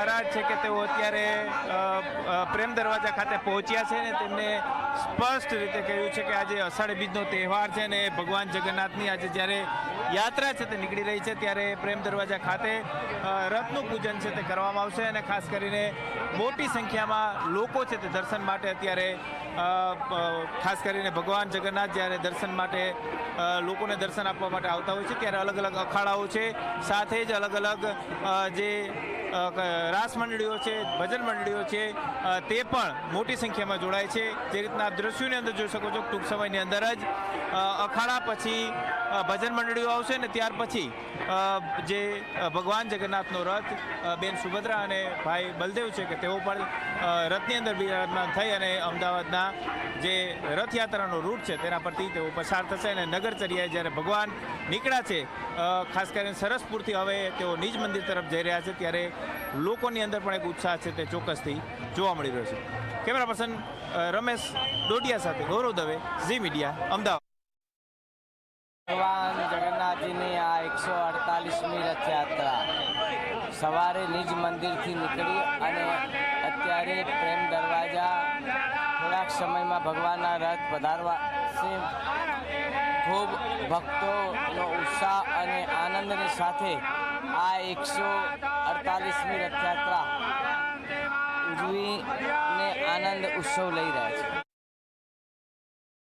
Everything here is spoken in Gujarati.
મહારાજ છે કે તેઓ અત્યારે પ્રેમ દરવાજા ખાતે પહોંચ્યા છે ને તેમને સ્પષ્ટ રીતે કહ્યું છે કે આજે અષાઢી બીજનો તહેવાર છે ને ભગવાન જગન્નાથની આજે જ્યારે યાત્રા છે તે નીકળી રહી છે ત્યારે પ્રેમ દરવાજા ખાતે રથનું પૂજન છે તે કરવામાં આવશે અને ખાસ કરીને મોટી સંખ્યામાં લોકો છે તે દર્શન માટે અત્યારે ખાસ કરીને ભગવાન જગન્નાથ જ્યારે દર્શન માટે લોકોને દર્શન આપવા માટે આવતા હોય છે ત્યારે અલગ અલગ અખાડાઓ છે, સાથે જ અલગ અલગ જે રાસ મંડળીઓ છે, ભજન મંડળીઓ છે તે પણ મોટી સંખ્યામાં જોડાય છે. જે રીતના આપ દ્રશ્યોની અંદર જોઈ શકો છો ટૂંક સમયની અંદર જ અખાડા પછી ભજન મંડળીઓ આવશે ને ત્યાર પછી જે ભગવાન જગન્નાથનો રથ બેન સુભદ્રા અને ભાઈ બલદેવ છે કે તેઓ પણ રથની અંદર બિરાજમાન થઈ અને અમદાવાદના જે રથયાત્રાનો રૂટ છે તેના પરથી તેઓ પસાર થશે અને નગરચર્યાએ જ્યારે ભગવાન નીકળ્યા છે ખાસ કરીને સરસપુરથી હવે તેઓ નિજ મંદિર તરફ જઈ રહ્યા છે ત્યારે લોકોની અંદર પણ એક ઉત્સાહ છે તે ચોક્કસથી જોવા મળી રહ્યો છે. કેમેરા પર્સન રમેશ ડોડિયા સાથે ગૌરવ દવે, ઝી મીડિયા, અમદાવાદ. ભગવાન જગન્નાથજીની આ 148મી રથયાત્રા સવારે નિજ મંદિરથી નીકળી અને અત્યારે પ્રેમ દરવાજા થોડાક સમયમાં ભગવાનના રથ પધારવા છે. ખૂબ ભક્તોનો ઉત્સાહ અને આનંદની સાથે આ 148મી રથયાત્રા ઉજવીને આનંદ ઉત્સવ લઈ રહ્યા છે.